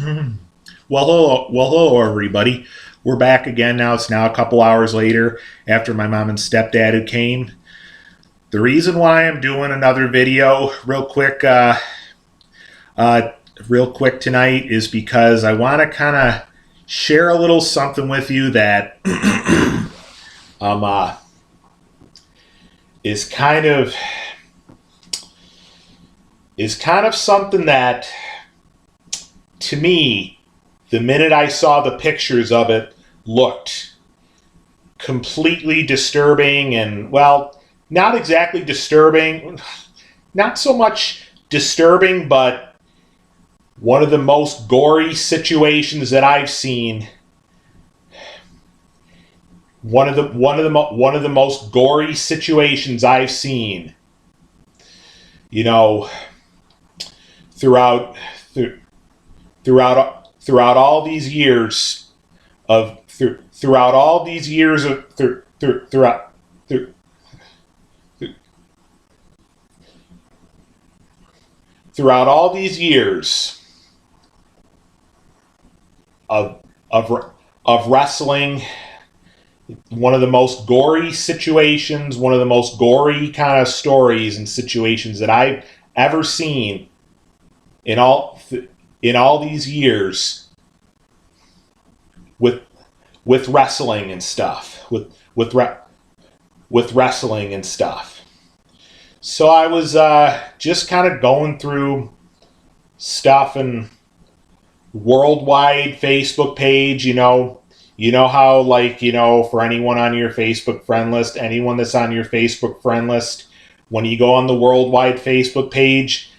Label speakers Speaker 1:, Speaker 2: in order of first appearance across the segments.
Speaker 1: Hello, everybody. We're back again now. It's now a couple hours later after my mom and stepdad had came. The reason why I'm doing another video real quick tonight is because I want to kind of share a little something with you that is kind of something that, to me, the minute I saw the pictures of it, looked completely disturbing. And, well, not exactly disturbing, not so much disturbing, but one of the most gory situations that I've seen. One of the most gory situations I've seen. You know, throughout all these years of throughout all these years of throughout all these years of wrestling, one of the most gory situations, one of the most gory kind of stories and situations that I've ever seen in all these years with wrestling and stuff, with wrestling and stuff. So I was just kind of going through stuff and worldwide Facebook page, you know how, like, for anyone on your Facebook friend list, anyone that's on your Facebook friend list, when you go on the worldwide Facebook page,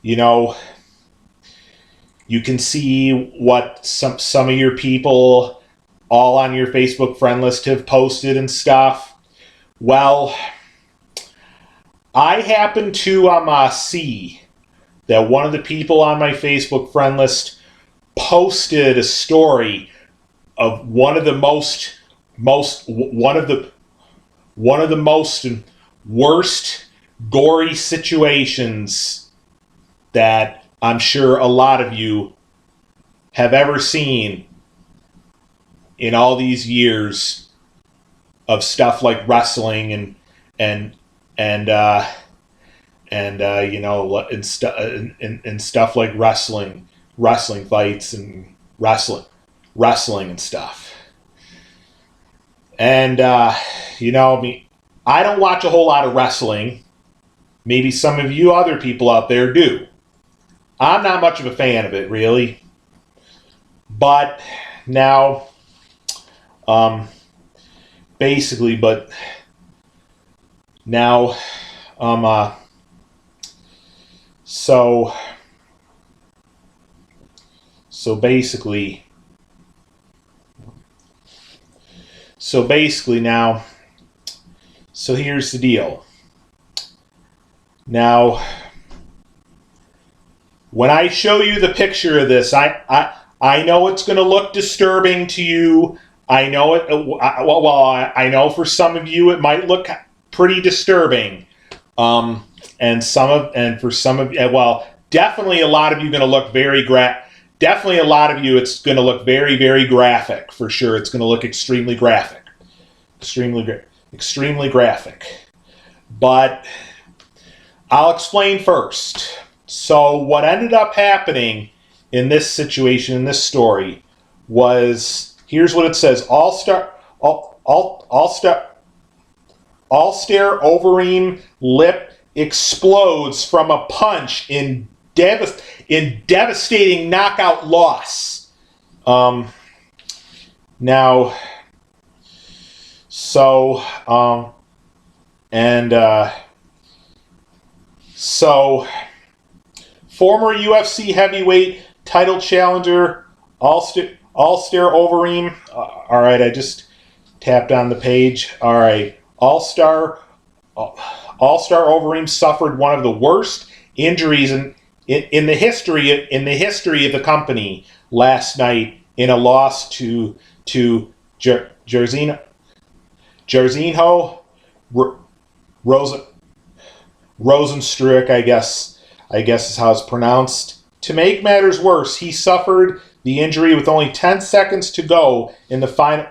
Speaker 1: you can see what some of your people all on your Facebook friend list have posted and stuff. Well, I happen to see that one of the people on my Facebook friend list posted a story of one of the most worst gory situations that I'm sure a lot of you have ever seen in all these years of stuff like wrestling and stuff like wrestling fights and wrestling and stuff. And I don't watch a whole lot of wrestling. Maybe some of you other people out there do. I'm not much of a fan of it, really. But now, So here's the deal. Now, when I show you the picture of this, I know it's going to look disturbing to you. I know it. I know for some of you it might look pretty disturbing. And for some of you, well, definitely a lot of you going to look definitely a lot of you, it's going to look very, very graphic, for sure. It's going to look extremely graphic. Extremely graphic. But I'll explain first. So what ended up happening in this situation, in this story, was, here's what it says: All-Star Overeem lip explodes from a punch in devastating knockout loss. Former UFC heavyweight title challenger All-Star Overeem. All right, I just tapped on the page. All right, All-Star Overeem suffered one of the worst injuries in the history of the company last night in a loss to Jairzinho Rosenstruck, I guess is how it's pronounced. to make matters worse, he suffered the injury with only 10 seconds to go in the final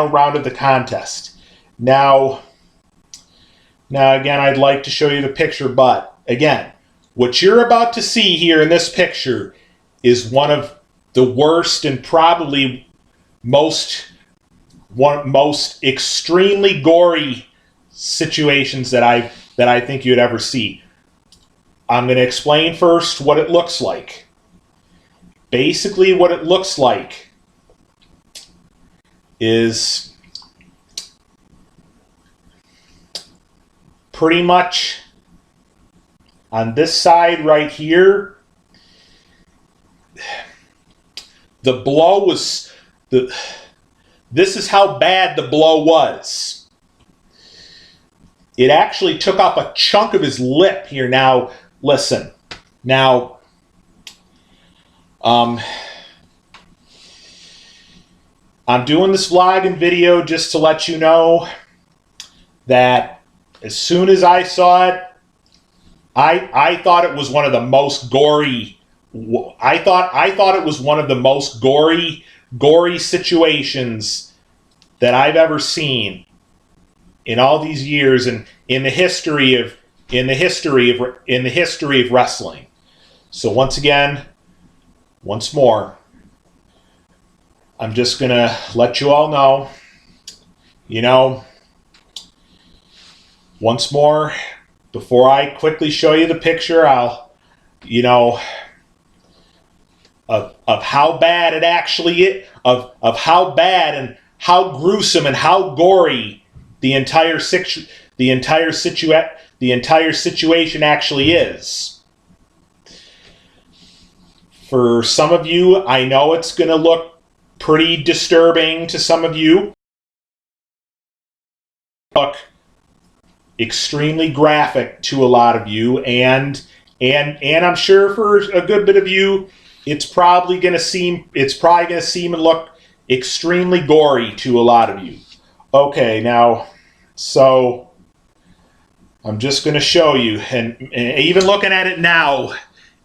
Speaker 1: round of the contest. Now again, I'd like to show you the picture, but again, what you're about to see here in this picture is one of the worst and probably most extremely gory situations that I think you'd ever see. I'm going to explain first what it looks like. Basically, what it looks like is pretty much on this side right here. The blow was this is how bad the blow was. It actually took off a chunk of his lip here. Now, listen. Now, I'm doing this vlog and video just to let you know that as soon as I saw it, I thought it was one of the most gory. I thought it was one of the most gory situations that I've ever seen in all these years and in the history of wrestling. So once more, I'm just gonna let you all know, once more, before I quickly show you the picture, I'll, of how bad it actually is, of how bad and how gruesome and how gory the entire situation actually is. For some of you, I know it's going to look pretty disturbing to some of you. Look extremely graphic to a lot of you, and I'm sure for a good bit of you, it's probably going to seem and look extremely gory to a lot of you. Okay, now, so I'm just going to show you, and even looking at it now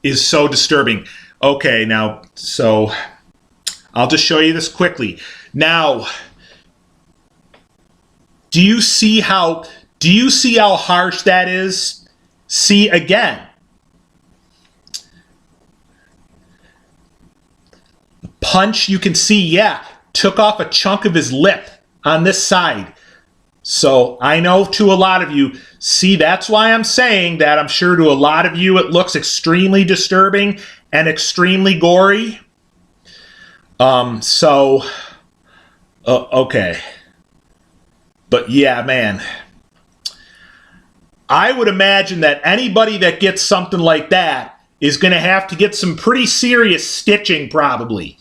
Speaker 1: is so disturbing. Okay, now, so I'll just show you this quickly. Now, do you see how harsh that is? See again. The punch, you can see, yeah, took off a chunk of his lip on this side. So I know to a lot of you, see, that's why I'm saying that I'm sure to a lot of you it looks extremely disturbing and extremely gory. Okay. But yeah, man, I would imagine that anybody that gets something like that is going to have to get some pretty serious stitching probably.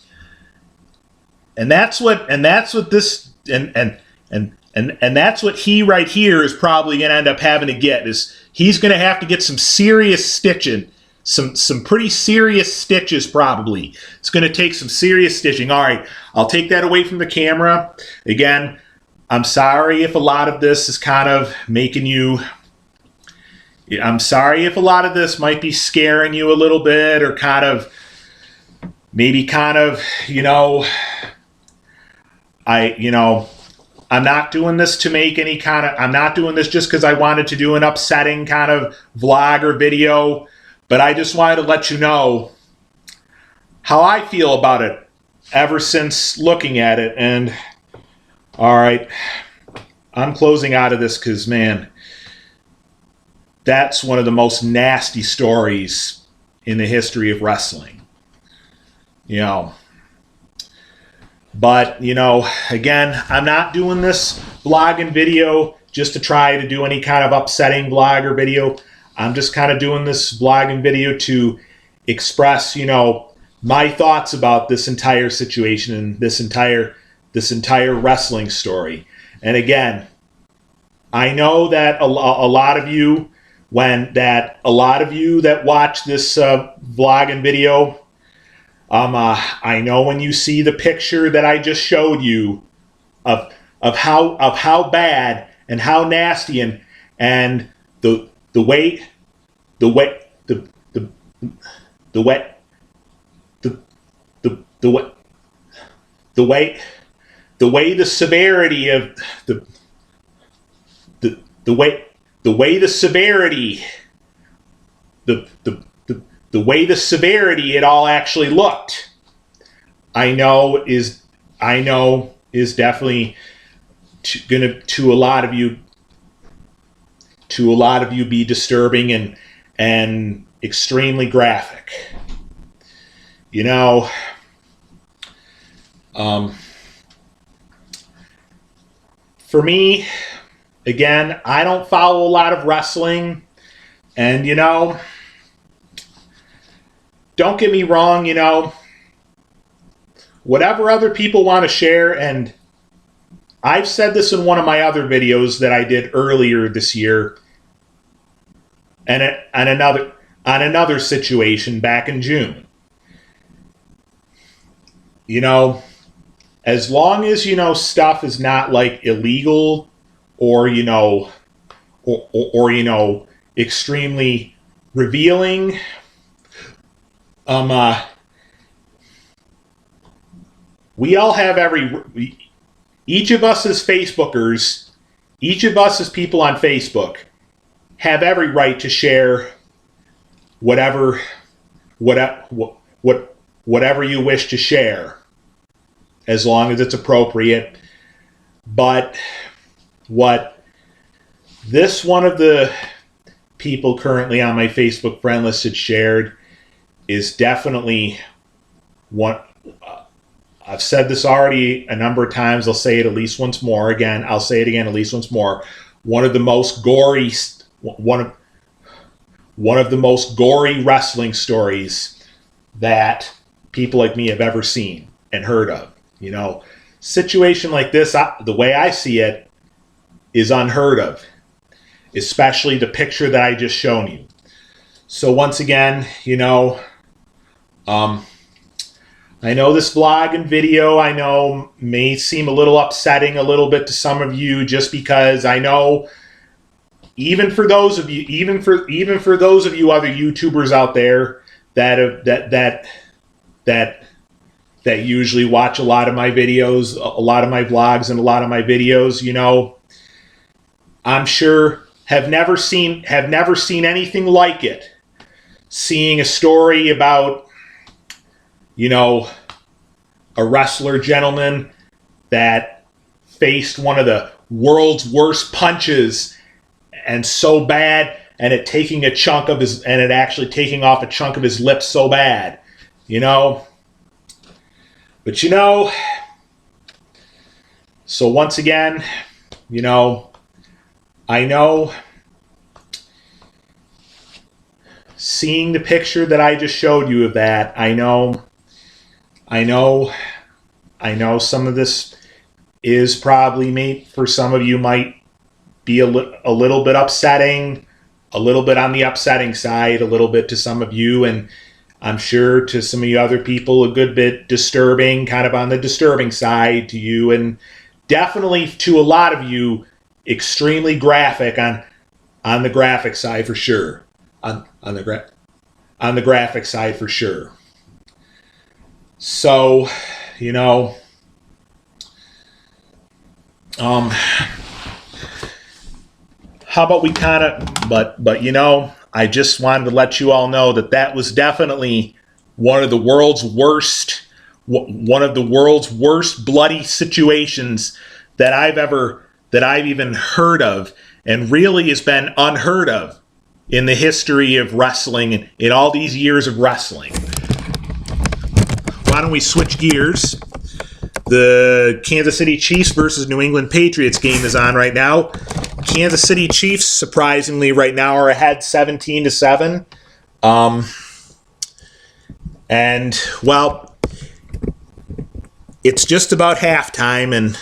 Speaker 1: And that's what this and that's what he right here is probably going to end up having to get, is he's going to have to get some serious stitching, some pretty serious stitches probably. It's going to take some serious stitching. All right, I'll take that away from the camera. Again, I'm sorry if a lot of this is kind of making you, I'm sorry if a lot of this might be scaring you a little bit, or maybe I'm not doing this to make any I'm not doing this just because I wanted to do an upsetting kind of vlog or video, but I just wanted to let you know how I feel about it ever since looking at it. And all right, I'm closing out of this because, man, that's one of the most nasty stories in the history of wrestling. But, again, I'm not doing this vlog and video just to try to do any kind of upsetting vlog or video. I'm just kind of doing this vlog and video to express, my thoughts about this entire situation and this entire wrestling story. And again, I know that a lot of you that watch this vlog and video, I know when you see the picture that I just showed you of how bad and how nasty and the the way the the way the way the way the severity of the way the way the severity the way the severity it all actually looked, I know is definitely gonna to a lot of you be disturbing and extremely graphic. You know, for me, again, I don't follow a lot of wrestling, and don't get me wrong, whatever other people want to share, and I've said this in one of my other videos that I did earlier this year, and another situation back in June. As long as stuff is not like illegal or extremely revealing, we all have each of us as Facebookers, each of us as people on Facebook, have every right to share whatever you wish to share, as long as it's appropriate. But what this one of the people currently on my Facebook friend list had shared is definitely one. I've said this already a number of times. I'll say it at least once more. I'll say it again at least once more. One of the most gory wrestling stories that people like me have ever seen and heard of. Situation like this, the way I see it, is unheard of, especially the picture that I just shown you. So once again, I know this vlog and video, may seem a little upsetting a little bit to some of you, just because I know even for those of you other YouTubers out there that usually watch a lot of my videos, a lot of my vlogs and a lot of my videos, I'm sure have never seen anything like it. Seeing a story about a wrestler gentleman that faced one of the world's worst punches, and so bad, and it actually taking off a chunk of his lip so bad, But so once again, I know seeing the picture that I just showed you of that, I know some of this is probably made for some of you might be a little bit upsetting, a little bit on the upsetting side, a little bit to some of you, and I'm sure to some of you other people a good bit disturbing, kind of on the disturbing side to you, and definitely to a lot of you extremely graphic on the graphic side for sure. On the graphic side for sure. So, how about we kind of, but I just wanted to let you all know that was definitely one of the world's worst bloody situations that I've even heard of, and really has been unheard of in the history of wrestling, in all these years of wrestling. Why don't we switch gears? The Kansas City Chiefs versus New England Patriots game is on right now. Kansas City Chiefs, surprisingly, right now are ahead 17-7. And, well, it's just about halftime. And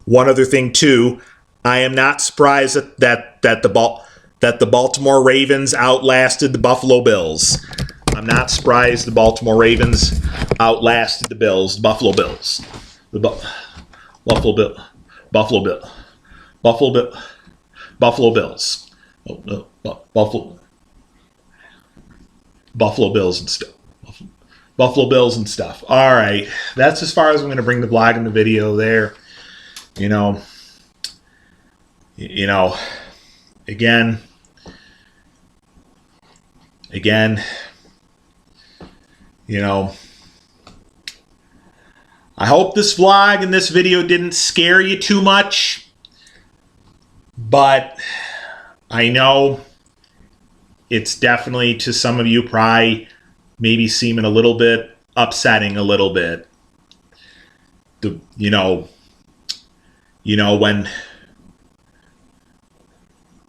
Speaker 1: one other thing, too, I am not surprised that the Baltimore Ravens outlasted the Buffalo Bills. I'm not surprised the Baltimore Ravens outlasted the Buffalo Bills. Buffalo Bills. Buffalo Bills and stuff. Buffalo Bills and stuff. All right, that's as far as I'm going to bring the vlog and the video there. You know, again, I hope this vlog and this video didn't scare you too much, but I know it's definitely, to some of you, probably maybe seeming a little bit upsetting a little bit.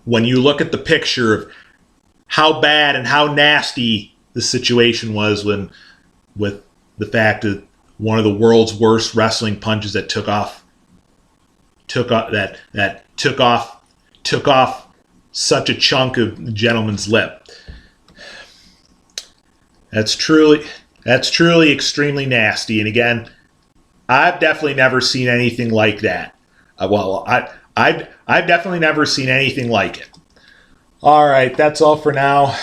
Speaker 1: When you look at the picture of how bad and how nasty the situation was with the fact that one of the world's worst wrestling punches that took off such a chunk of the gentleman's lip. That's truly extremely nasty. And again, I've definitely never seen anything like that. I've definitely never seen anything like it. All right, that's all for now.